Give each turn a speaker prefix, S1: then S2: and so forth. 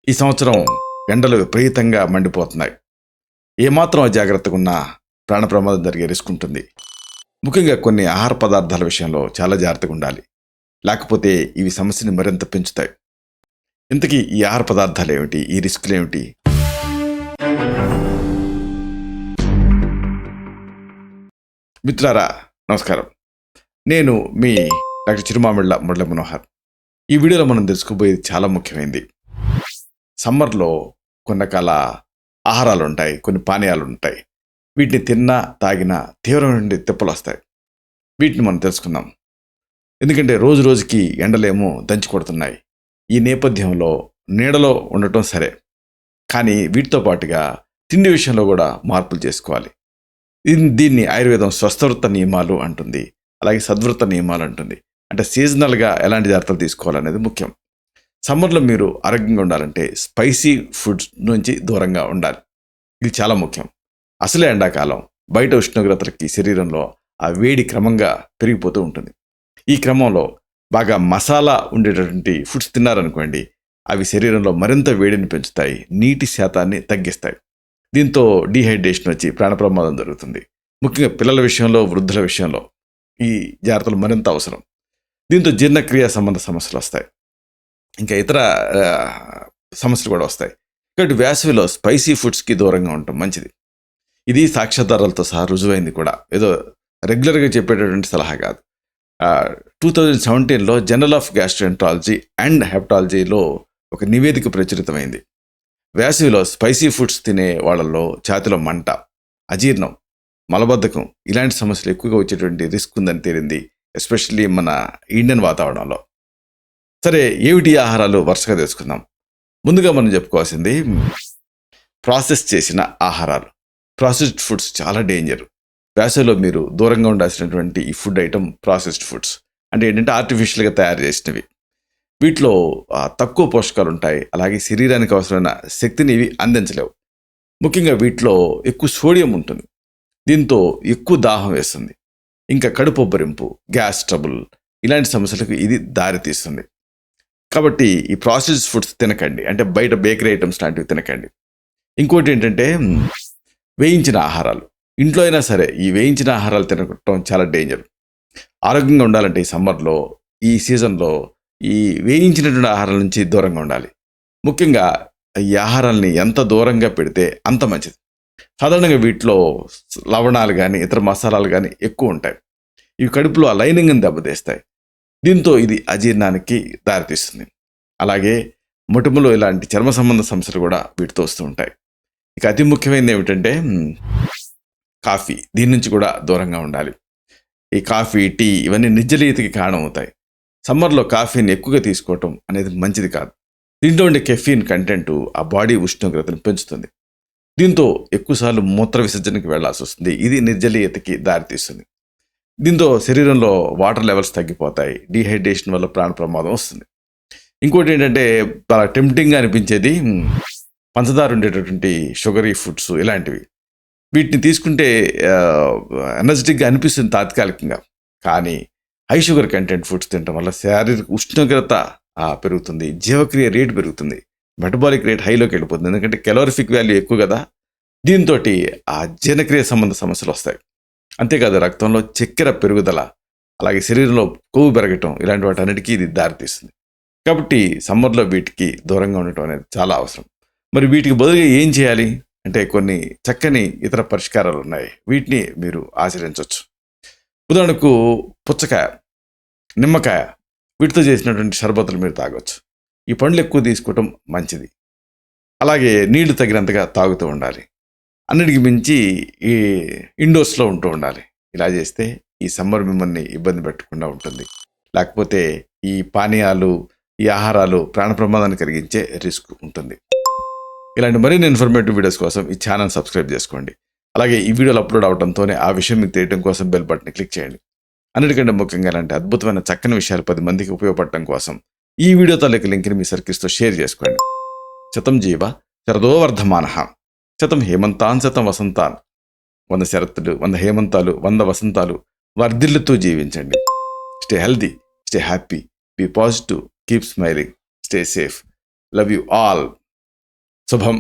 S1: ఈ సంవత్సరం ఎండలు విపరీతంగా మండిపోతున్నాయి. ఏమాత్రం అజాగ్రత్తగా ఉన్నా ప్రాణ ప్రమాదం జరిగే రిస్క్ ఉంటుంది. ముఖ్యంగా కొన్ని ఆహార పదార్థాల విషయంలో చాలా జాగ్రత్తగా ఉండాలి. లేకపోతే ఇవి సమస్యని మరింత పెంచుతాయి. ఇంతకీ ఈ ఆహార పదార్థాలు ఏమిటి? ఈ రిస్కులు ఏమిటి? మిత్రులారా నమస్కారం. నేను మీ డాక్టర్ చిరుమామిళ్ళ మురళీ మనోహర్. ఈ వీడియోలో మనం తెలుసుకోబోయేది చాలా ముఖ్యమైనది. సమ్మర్లో కొన్ని రకాల ఆహారాలు ఉంటాయి, కొన్ని పానీయాలు ఉంటాయి. వీటిని తిన్నా తాగినా తీవ్రమైన తిప్పలు వస్తాయి. వీటిని మనం తెలుసుకుందాం. ఎందుకంటే రోజు రోజుకి ఎండలేమో దంచి కొడుతున్నాయి. ఈ నేపథ్యంలో నీడలో ఉండటం సరే, కానీ వీటితో పాటుగా తిండి విషయంలో కూడా మార్పులు చేసుకోవాలి. దీన్ని ఆయుర్వేదం స్వస్థవృత్త నియమాలు అంటుంది, అలాగే సద్వృత్త నియమాలు అంటుంది. అంటే సీజనల్గా ఎలాంటి జాగ్రత్తలు తీసుకోవాలనేది ముఖ్యం. సమ్మర్లో మీరు ఆరోగ్యంగా ఉండాలంటే స్పైసీ ఫుడ్స్ నుంచి దూరంగా ఉండాలి. ఇది చాలా ముఖ్యం. అసలే ఎండాకాలం, బయట ఉష్ణోగ్రతలకి శరీరంలో ఆ వేడి క్రమంగా పెరిగిపోతూ ఉంటుంది. ఈ క్రమంలో బాగా మసాలా ఉండేటటువంటి ఫుడ్స్ తిన్నారనుకోండి, అవి శరీరంలో మరింత వేడిని పెంచుతాయి, నీటి శాతాన్ని తగ్గిస్తాయి. దీంతో డీహైడ్రేషన్ వచ్చి ప్రాణ ప్రమాదం జరుగుతుంది. ముఖ్యంగా పిల్లల విషయంలో, వృద్ధుల విషయంలో ఈ జాగ్రత్తలు మరింత అవసరం. దీంతో జీర్ణక్రియ సంబంధ సమస్యలు వస్తాయి, ఇంకా ఇతర సమస్యలు కూడా వస్తాయి. కాబట్టి వేసవిలో స్పైసీ ఫుడ్స్కి దూరంగా ఉండటం మంచిది. ఇది సాక్ష్యాధారాలతో సహా రుజువైంది కూడా, ఏదో రెగ్యులర్గా చెప్పేటటువంటి సలహా కాదు. 2017లో జర్నల్ ఆఫ్ గ్యాస్ట్రోఎంట్రాలజీ అండ్ హెపటాలజీలో ఒక నివేదిక ప్రచురితమైంది. వేసవిలో స్పైసీ ఫుడ్స్ తినే వాళ్ళల్లో ఛాతిలో మంట, అజీర్ణం, మలబద్ధకం ఇలాంటి సమస్యలు ఎక్కువగా వచ్చేటువంటి రిస్క్ ఉందని తేలింది, ఎస్పెషల్లీ మన ఇండియన్ వాతావరణంలో. సరే, ఏమిటి ఆహారాలు వరుసగా తెలుసుకుందాం. ముందుగా మనం చెప్పుకోవాల్సింది ప్రాసెస్ చేసిన ఆహారాలు. ప్రాసెస్డ్ ఫుడ్స్ చాలా డేంజర్. వేసవిలో మీరు దూరంగా ఉండాల్సినటువంటి ఈ ఫుడ్ ఐటమ్ ప్రాసెస్డ్ ఫుడ్స్. అంటే ఏంటంటే ఆర్టిఫిషియల్గా తయారు చేసినవి. వీటిలో తక్కువ పోషకాలు ఉంటాయి, అలాగే శరీరానికి అవసరమైన శక్తిని ఇవి అందించలేవు. ముఖ్యంగా వీటిలో ఎక్కువ సోడియం ఉంటుంది. దీంతో ఎక్కువ దాహం వేస్తుంది, ఇంకా కడుపొబ్బరింపు, గ్యాస్ ట్రబుల్ ఇలాంటి సమస్యలకు ఇది దారితీస్తుంది. కాబట్టి ఈ ప్రాసెస్డ్ ఫుడ్స్ తినకండి, అంటే బయట బేకరీ ఐటమ్స్ లాంటివి తినకండి. ఇంకోటి ఏంటంటే వేయించిన ఆహారాలు. ఇంట్లో అయినా సరే ఈ వేయించిన ఆహారాలు తినటం చాలా డేంజర్. ఆరోగ్యంగా ఉండాలంటే ఈ సమ్మర్లో, ఈ సీజన్లో ఈ వేయించినటువంటి ఆహారాల నుంచి దూరంగా ఉండాలి. ముఖ్యంగా ఈ ఆహారాలని ఎంత దూరంగా పెడితే అంత మంచిది. సాధారణంగా వీటిలో లవణాలు కానీ ఇతర మసాలాలు కానీ ఎక్కువ ఉంటాయి. ఇవి కడుపులో ఆ లైనింగ్ని దెబ్బతీస్తాయి. దీంతో ఇది అజీర్ణానికి దారితీస్తుంది. అలాగే మొటిమలు ఇలాంటి చర్మ సంబంధ సమస్యలు కూడా వీటితో వస్తూ ఉంటాయి. ఇక అతి ముఖ్యమైనది ఏమిటంటే కాఫీ. దీని నుంచి కూడా దూరంగా ఉండాలి. ఈ కాఫీ, టీ ఇవన్నీ నిర్జలీయతకి కారణం అవుతాయి. సమ్మర్లో కాఫీని ఎక్కువగా తీసుకోవటం అనేది మంచిది కాదు. దీంట్లో ఉండే కెఫీన్ కంటెంట్ ఆ బాడీ ఉష్ణోగ్రతను పెంచుతుంది. దీంతో ఎక్కువసార్లు మూత్ర విసర్జనకి వెళ్లాల్సి వస్తుంది. ఇది నిర్జలీయతకి దారితీస్తుంది. దీంతో శరీరంలో వాటర్ లెవెల్స్ తగ్గిపోతాయి. డీహైడ్రేషన్ వల్ల ప్రాణ ప్రమాదం వస్తుంది. ఇంకోటి ఏంటంటే చాలా టెంప్టింగ్గా అనిపించేది పంచదార ఉండేటటువంటి షుగరీ ఫుడ్స్ ఇలాంటివి. వీటిని తీసుకుంటే ఎనర్జెటిక్గా అనిపిస్తుంది తాత్కాలికంగా, కానీ హై షుగర్ కంటెంట్ ఫుడ్స్ తినడం వల్ల శారీరక ఉష్ణోగ్రత పెరుగుతుంది, జీవక్రియ రేటు పెరుగుతుంది, మెటబాలిక్ రేట్ హైలోకి వెళ్ళిపోతుంది. ఎందుకంటే కెలోరిఫిక్ వాల్యూ ఎక్కువ కదా. దీంతో ఆ జీర్ణక్రియ సంబంధ సమస్యలు వస్తాయి. అంతేకాదు రక్తంలో చక్కెర పెరుగుదల, అలాగే శరీరంలో కొవ్వు పెరగటం ఇలాంటి వాటి అన్నిటికీ ఇది దారితీస్తుంది. కాబట్టి సమ్మర్లో వీటికి దూరంగా ఉండటం అనేది చాలా అవసరం. మరి వీటికి బదులుగా ఏం చేయాలి అంటే కొన్ని చక్కని ఇతర పరిష్కారాలు ఉన్నాయి. వీటిని మీరు ఆచరించవచ్చు. ఉదాహరణకు పుచ్చకాయ, నిమ్మకాయ వీటితో చేసినటువంటి షర్బతులు మీరు తాగొచ్చు. ఈ పండ్లు ఎక్కువ తీసుకోవటం మంచిది. అలాగే నీళ్లు తగినంతగా తాగుతూ ఉండాలి. అన్నిటికి మించి ఈ ఇండోర్స్లో ఉంటూ ఉండాలి. ఇలా చేస్తే ఈ సమ్మర్ మిమ్మల్ని ఇబ్బంది పెట్టకుండా ఉంటుంది. లేకపోతే ఈ పానీయాలు, ఈ ఆహారాలు ప్రాణ ప్రమాదాన్ని కలిగించే రిస్క్ ఉంటుంది. ఇలాంటి మరిన్ని ఇన్ఫర్మేటివ్ వీడియోస్ కోసం ఈ ఛానల్ సబ్స్క్రైబ్ చేసుకోండి. అలాగే ఈ వీడియోలు అప్లోడ్ అవడంతోనే ఆ విషయం మీకు తెలియడం కోసం బెల్ బటన్ క్లిక్ చేయండి. అన్నిటికంటే ముఖ్యంగా ఇలాంటి అద్భుతమైన చక్కని విషయాలు 10 మందికి ఉపయోగపడటం కోసం ఈ వీడియో తాలూకు లింక్ని మీ సర్కిల్స్తో షేర్ చేసుకోండి. శతం జీవ శరదో వర్ధమానః, శతం హేమంతాన్ శతం వసంతాన్. 100 శరత్తులు, 100 హేమంతాలు, 100 వసంతాలు వర్ధిల్లుతూ జీవించండి. Stay healthy, stay happy, be positive, keep smiling, stay safe. Love you all. శుభం.